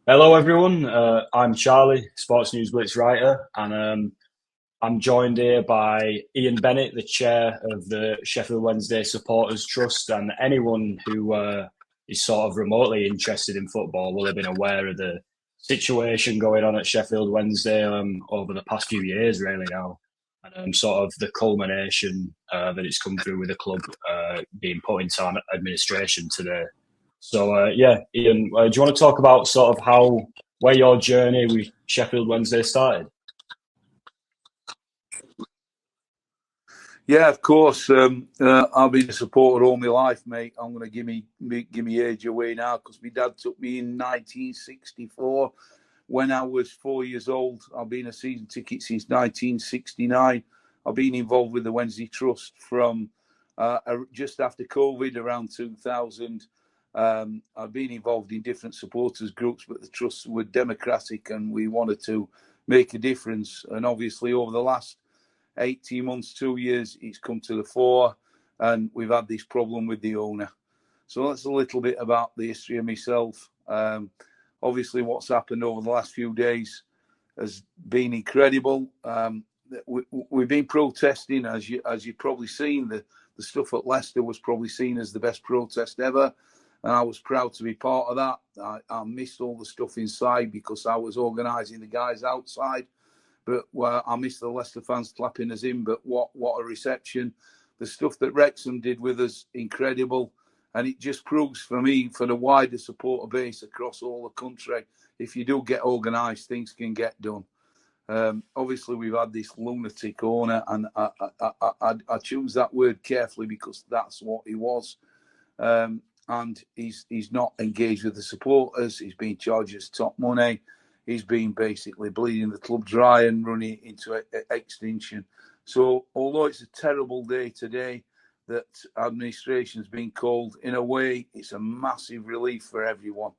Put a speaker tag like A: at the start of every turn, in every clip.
A: Hello, everyone. I'm Charlie, Sports News Blitz writer, and I'm joined here by Ian Bennett, the chair of the Sheffield Wednesday Supporters Trust, and anyone who is sort of remotely interested in football will have been aware of the situation going on at Sheffield Wednesday over the past few years, really now, and sort of the culmination that it's come through with the club being put into administration today. So yeah, Ian, do you want to talk about sort of where your journey with Sheffield Wednesday started?
B: Yeah, of course. I've been a supporter all my life, mate. I'm going to give me age away now because my dad took me in 1964 when I was 4 years old. I've been a season ticket since 1969. I've been involved with the Wednesday Trust from just after COVID, around 2000. I've been involved in different supporters groups, but the trusts were democratic and we wanted to make a difference. And obviously, over the last 18 months, 2 years, it's come to the fore, and we've had this problem with the owner. So that's a little bit about the history of myself. Obviously, what's happened over the last few days has been incredible. We've been protesting, as you've probably seen. The stuff at Leicester was probably seen as the best protest ever, and I was proud to be part of that. I missed all the stuff inside because I was organising the guys outside. But I missed the Leicester fans clapping us in. But what a reception. The stuff that Wrexham did with us, incredible. And it just proves for me, for the wider supporter base across all the country, if you do get organised, things can get done. Obviously, we've had this lunatic owner, and I choose that word carefully because that's what he was. And he's not engaged with the supporters. He's been charged his top money. He's been basically bleeding the club dry and running into extinction. So although it's a terrible day today that administration's been called, in a way, it's a massive relief for everyone.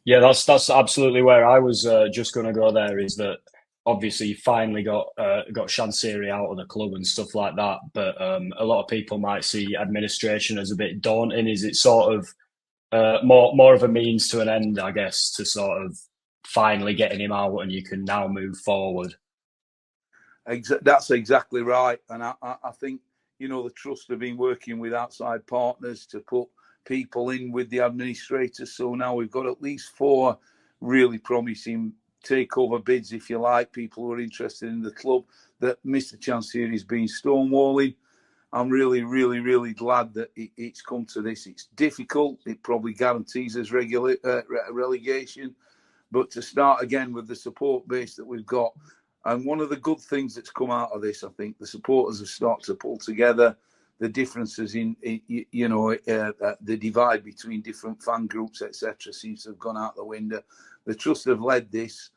A: Yeah, that's absolutely where I was just going to go. There is that obviously you finally got Shansiri out of the club and stuff like that, but a lot of people might see administration as a bit daunting. Is it sort of more of a means to an end, I guess, to sort of finally getting him out and you can now move forward?
B: That's exactly right. And I think, the trust have been working with outside partners to put people in with the administrators. So now we've got at least 4 really promising takeover bids, if you like, people who are interested in the club that Mr. Chansiri has been stonewalling. I'm really, really, really glad that it's come to this. It's difficult. It probably guarantees us relegation. But to start again with the support base that we've got, and one of the good things that's come out of this, I think, the supporters have started to pull together. The differences in the divide between different fan groups, etc., seems to have gone out the window. The trust have led this,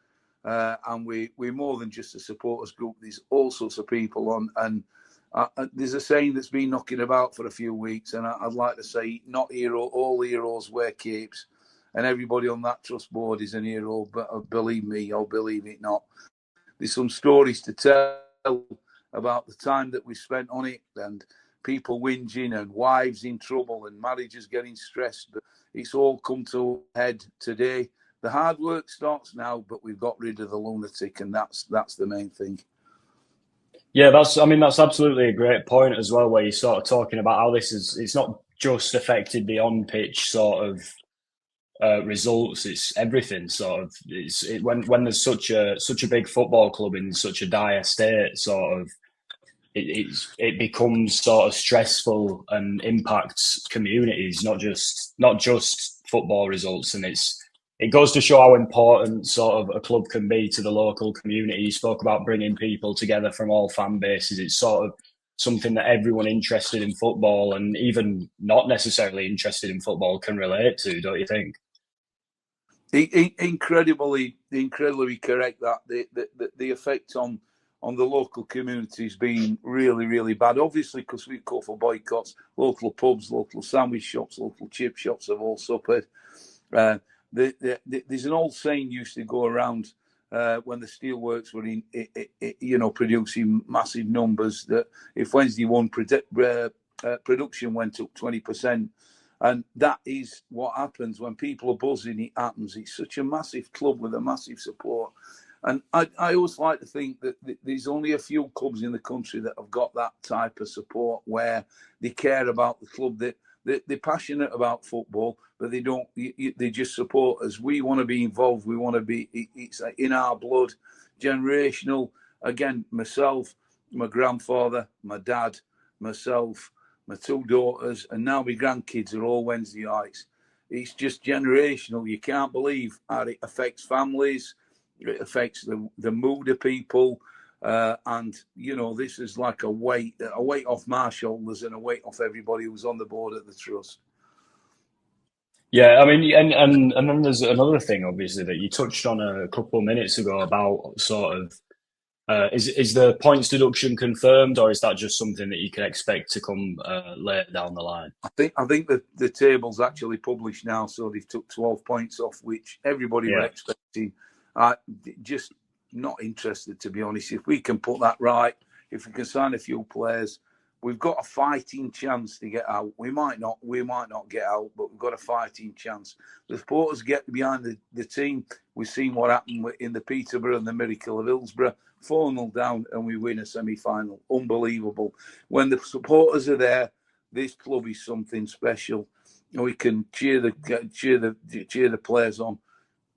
B: and we're more than just a supporters group. There's all sorts of people on, and there's a saying that's been knocking about for a few weeks, and I'd like to say, not hero, all heroes wear capes, and everybody on that trust board is an hero. But believe me, or believe it not, there's some stories to tell about the time that we spent on it, and people whinging, and wives in trouble, and marriages getting stressed. But it's all come to a head today. The hard work starts now, but we've got rid of the lunatic, and that's the main thing.
A: Yeah, that's absolutely a great point as well, where you're sort of talking about how it's not just affected the on pitch sort of results, it's everything sort of. When there's such a big football club in such a dire state, sort of it becomes sort of stressful and impacts communities, not just football results, and it goes to show how important sort of a club can be to the local community. You spoke about bringing people together from all fan bases. It's sort of something that everyone interested in football and even not necessarily interested in football can relate to, don't you think?
B: Incredibly correct. That the effect on the local community has been really, really bad. Obviously, because we call for boycotts, local pubs, local sandwich shops, local chip shops have all suffered. There's an old saying used to go around when the steelworks were producing massive numbers, that if Wednesday One production went up 20%, And that is what happens when people are buzzing. It happens. It's such a massive club with a massive support. And I always like to think that there's only a few clubs in the country that have got that type of support where they care about the club. They're passionate about football, but they don't. They just support us. We want to be involved. We want to be. It's in our blood, generational. Again, myself, my grandfather, my dad, myself, my two daughters, and now my grandkids are all Wednesdayites. It's just generational. You can't believe how it affects families. It affects the mood of people. And, you know, this is like a weight off my shoulders and a weight off everybody who's on the board at the Trust.
A: Yeah, I mean, and then there's another thing, obviously, that you touched on a couple of minutes ago about sort of is the points deduction confirmed, or is that just something that you can expect to come later down the line?
B: I think the table's actually published now, so they've took 12 points off, which everybody were expecting. Just not interested, to be honest. If we can put that right, if we can sign a few players, we've got a fighting chance to get out. We might not get out, but we've got a fighting chance. The supporters get behind the team. We've seen what happened in the Peterborough and the Miracle of Hillsborough. 4-0 down and we win a semi-final. Unbelievable. When the supporters are there, this club is something special. We can cheer the players on.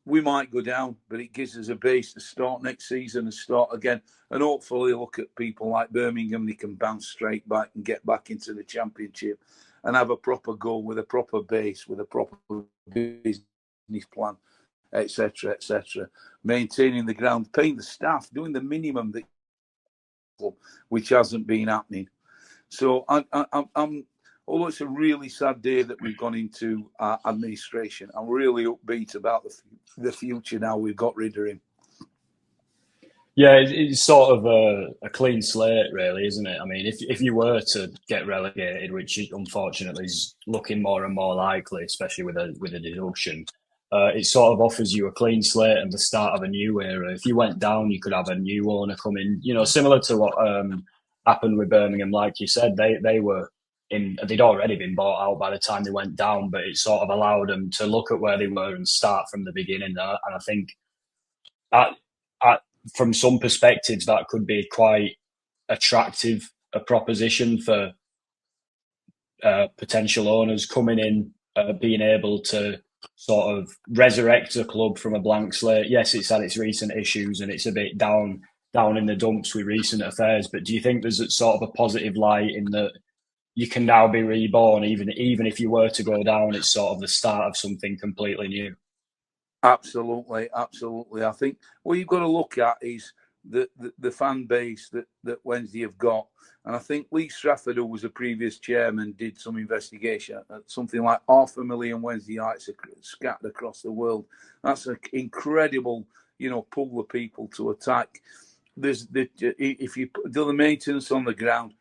B: We might go down, but it gives us a base to start next season and start again. And hopefully look at people like Birmingham, they can bounce straight back and get back into the Championship and have a proper goal with a proper base, with a proper business plan, etc., etc. Maintaining the ground, paying the staff, doing the minimum that, which hasn't been happening. So I'm although it's a really sad day that we've gone into administration, I'm really upbeat about the future now we've got rid of him.
A: Yeah, it's sort of a clean slate, really, isn't it? I mean, if you were to get relegated, which unfortunately is looking more and more likely, especially with a deduction, it sort of offers you a clean slate and the start of a new era. If you went down, you could have a new owner come in, you know, similar to what happened with Birmingham. Like you said, they'd already been bought out by the time they went down, but it sort of allowed them to look at where they were and start from the beginning. And I think from some perspectives, that could be quite attractive a proposition for potential owners coming in, being able to sort of resurrect a club from a blank slate. Yes, it's had its recent issues and it's a bit down in the dumps with recent affairs, but do you think there's a sort of a positive light in that you can now be reborn, even if you were to go down, it's sort of the start of something completely new?
B: Absolutely. I think what you've got to look at is the fan base that Wednesday have got. And I think Lee Strafford, who was a previous chairman, did some investigation at something like 500,000 Wednesdayites scattered across the world. That's an incredible, pool of people to attack. If you do the maintenance on the ground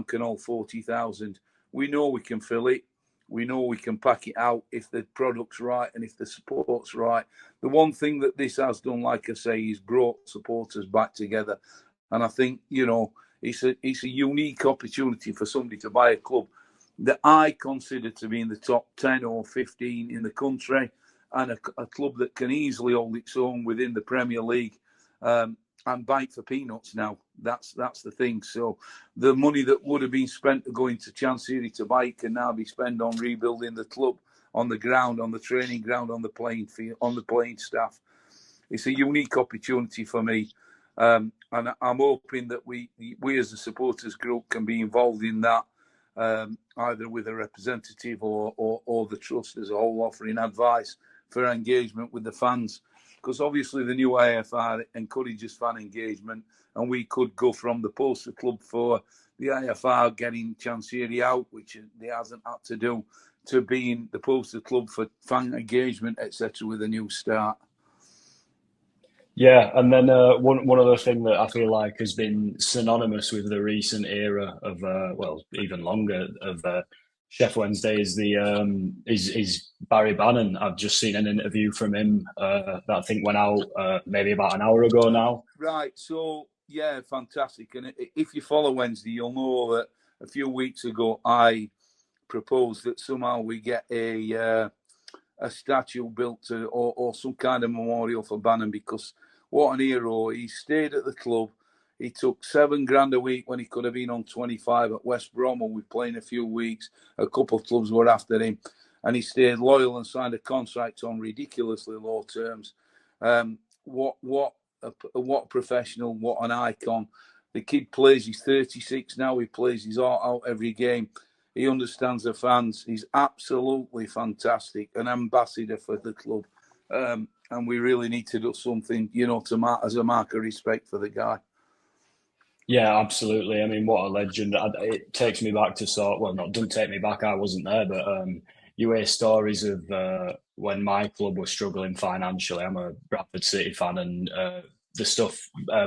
B: can hold 40,000. We know we can fill it. We know we can pack it out if the product's right and if the support's right. The one thing that this has done, like I say, is brought supporters back together. And I think, it's a unique opportunity for somebody to buy a club that I consider to be in the top 10 or 15 in the country, and a club that can easily hold its own within the Premier League. And buy it for peanuts now. That's the thing. So the money that would have been spent to go into Chancery to buy it can now be spent on rebuilding the club, on the ground, on the training ground, on the playing field, on the playing staff. It's a unique opportunity for me. And I'm hoping that we as a supporters group can be involved in that, either with a representative or the Trust as a whole, offering advice for engagement with the fans. Because obviously the new AFR encourages fan engagement, and we could go from the poster club for the AFR getting Chancery out, which they hasn't had to do, to being the poster club for fan engagement, etc., with a new start.
A: Yeah, and then one other thing that I feel like has been synonymous with the recent era of, even longer, of Sheffield Wednesday is Barry Bannon. I've just seen an interview from him that I think went out maybe about an hour ago now.
B: Right. So yeah, fantastic. And if you follow Wednesday, you'll know that a few weeks ago I proposed that somehow we get a statue built or some kind of memorial for Bannon, because what an hero. He stayed at the club. He took $7,000 a week when he could have been on 25 at West Brom, and we're playing a few weeks. A couple of clubs were after him, and he stayed loyal and signed a contract on ridiculously low terms. What a professional, what an icon. The kid plays, he's 36 now, he plays his heart out every game. He understands the fans. He's absolutely fantastic, an ambassador for the club. And we really need to do something, as a mark of respect for the guy.
A: Yeah, absolutely. I mean, what a legend. It takes me back to doesn't take me back, I wasn't there, but you hear stories of when my club was struggling financially. I'm a Bradford City fan, and the stuff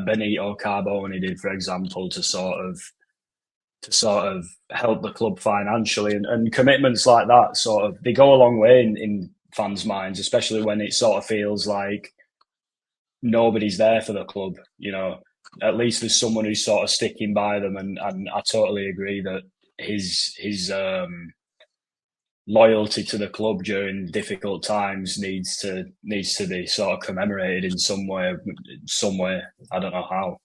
A: Benito Carboni did, for example, to sort of help the club financially, and commitments like that they go a long way in fans' minds, especially when it sort of feels like nobody's there for the club. At least there's someone who's sort of sticking by them, and I totally agree that his loyalty to the club during difficult times needs to be sort of commemorated in some way. I don't know how.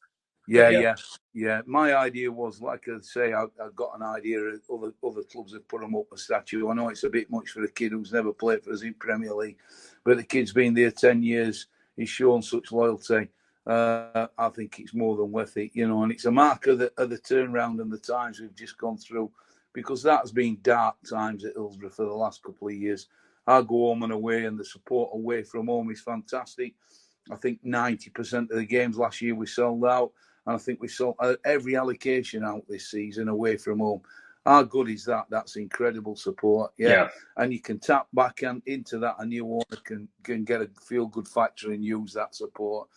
B: Yeah. My idea was, like I say, I got an idea. Other clubs have put him up a statue. I know it's a bit much for a kid who's never played for us in Premier League, but the kid's been there 10 years. He's shown such loyalty. I think it's more than worth it, and it's a mark of the turnaround and the times we've just gone through, because that's been dark times at Hillsborough for the last couple of years. I go home and away, and the support away from home is fantastic. I think 90% of the games last year we sold out, and I think we sold every allocation out this season away from home. How good is that? That's incredible support. Yeah. And you can tap back into that. A new owner can get a feel-good factor and use that support.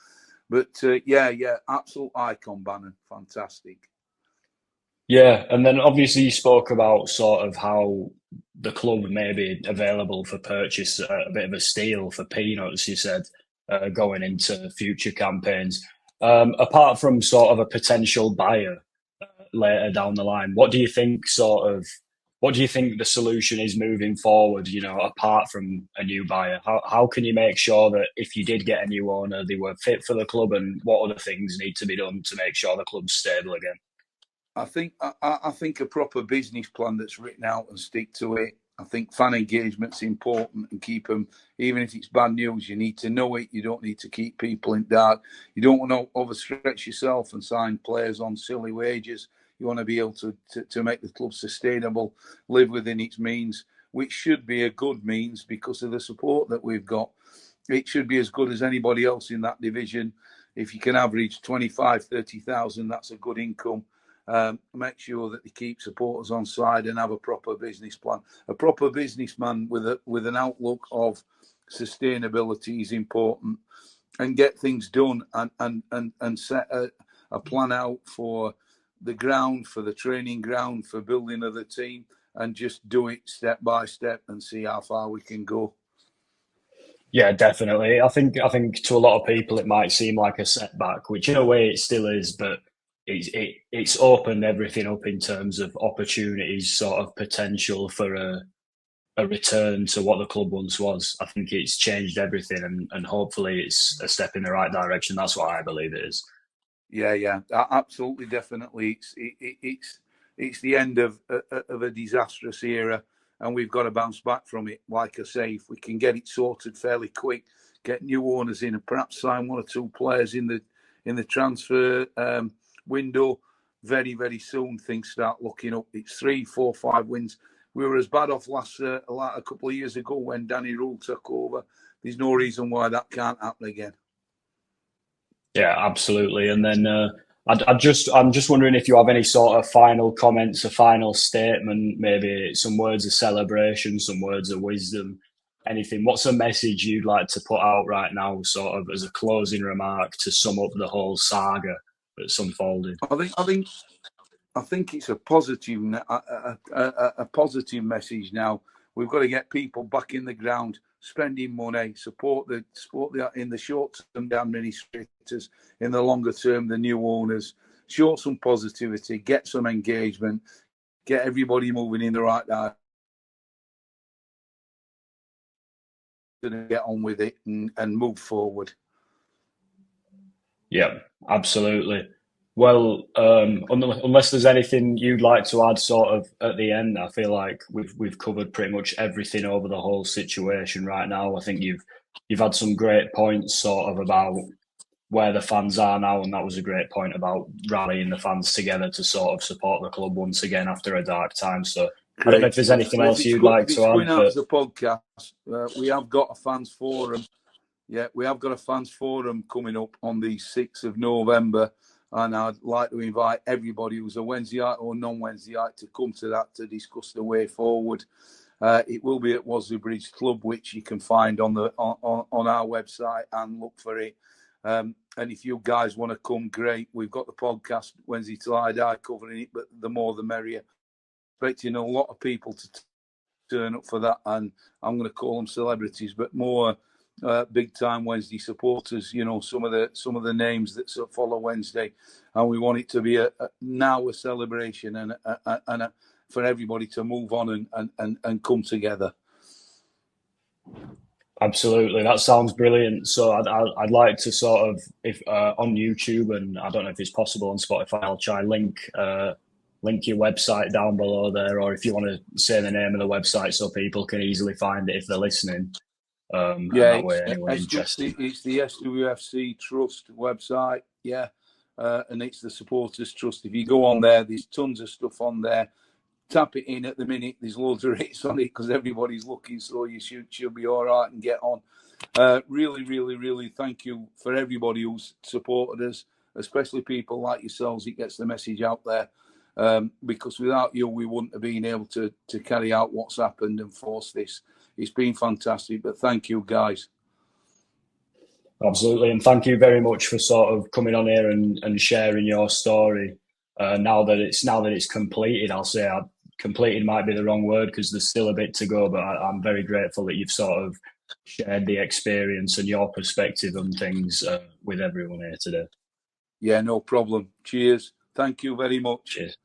B: But absolute icon, Bannon. Fantastic.
A: Yeah, and then obviously you spoke about sort of how the club may be available for purchase, a bit of a steal for peanuts, you said, going into future campaigns. Apart from sort of a potential buyer later down the line, what do you think the solution is moving forward, apart from a new buyer? How can you make sure that if you did get a new owner, they were fit for the club, and what other things need to be done to make sure the club's stable again?
B: I think a proper business plan that's written out and stick to it. I think fan engagement's important, and keep them, even if it's bad news, you need to know it. You don't need to keep people in dark. You don't want to overstretch yourself and sign players on silly wages. You want to be able to make the club sustainable, live within its means, which should be a good means because of the support that we've got. It should be as good as anybody else in that division. If you can average 25, 30,000, that's a good income. Make sure that they keep supporters on side and have a proper business plan. A proper businessman with an outlook of sustainability is important, and get things done and set a plan out for the ground, for the training ground, for building of the team, and just do it step by step and see how far we can go.
A: Yeah, definitely. I think to a lot of people it might seem like a setback, which in a way it still is, but it's opened everything up in terms of opportunities, sort of potential for a return to what the club once was. I think it's changed everything, and hopefully it's a step in the right direction. That's what I believe it is.
B: Yeah, absolutely, definitely. It's the end of a disastrous era, and we've got to bounce back from it. Like I say, if we can get it sorted fairly quick, get new owners in, and perhaps sign one or two players in the transfer window very, very soon, things start looking up. It's 3, 4, 5 wins. We were as bad off a couple of years ago when Danny Rule took over. There's no reason why that can't happen again.
A: Yeah, absolutely. And then I'm just wondering if you have any sort of final comments, a final statement, maybe some words of celebration, some words of wisdom, anything. What's a message you'd like to put out right now, sort of as a closing remark to sum up the whole saga that's unfolded?
B: I think it's a positive message now. We've got to get people back in the ground, spending money, support in the short term, the administrators, in the longer term, the new owners. Show some positivity, get some engagement, get everybody moving in the right to get on with it and move forward.
A: Yeah, absolutely. Well, unless there's anything you'd like to add, sort of at the end, I feel like we've covered pretty much everything over the whole situation right now. I think you've had some great points, sort of about where the fans are now, and that was a great point about rallying the fans together to sort of support the club once again after a dark time. So
B: Great.
A: I don't know if there's anything else you'd like to add.
B: Going out as a podcast, we have got a fans forum. Yeah, we have got a fans forum coming up on the 6th of November, and I'd like to invite everybody who's a Wednesdayite or non-Wednesdayite to come to that to discuss the way forward. It will be at Wasley Bridge Club, which you can find on our website and look for it. And if you guys want to come, great. We've got the podcast Wednesday Till I Die covering it, but the more the merrier. Expecting a lot of people to turn up for that, and I'm going to call them celebrities, but more big time Wednesday supporters. You know, some of the names that follow Wednesday, and we want it to be a celebration and for everybody to move on and come together.
A: Absolutely, that sounds brilliant. So I'd like to sort of, if on YouTube, and I don't know if it's possible on Spotify, I'll try link your website down below there, or if you want to say the name of the website so people can easily find it if they're listening.
B: Yeah, it's the SWFC Trust website. Yeah, and it's the Supporters Trust. If you go on there, there's tons of stuff on there. Tap it in at the minute. There's loads of hits on it because everybody's looking, so you should be all right and get on. Really, really, really thank you for everybody who's supported us, especially people like yourselves. It gets the message out there, because without you, we wouldn't have been able to carry out what's happened and force this. It's been fantastic, but thank you, guys.
A: Absolutely, and thank you very much for sort of coming on here and sharing your story. Now that it's completed, I'll say completed might be the wrong word because there's still a bit to go, but I'm very grateful that you've sort of shared the experience and your perspective on things with everyone here today.
B: Yeah, no problem. Cheers. Thank you very much.
A: Cheers.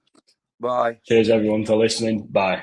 B: Bye.
A: Cheers, everyone, for listening. Bye.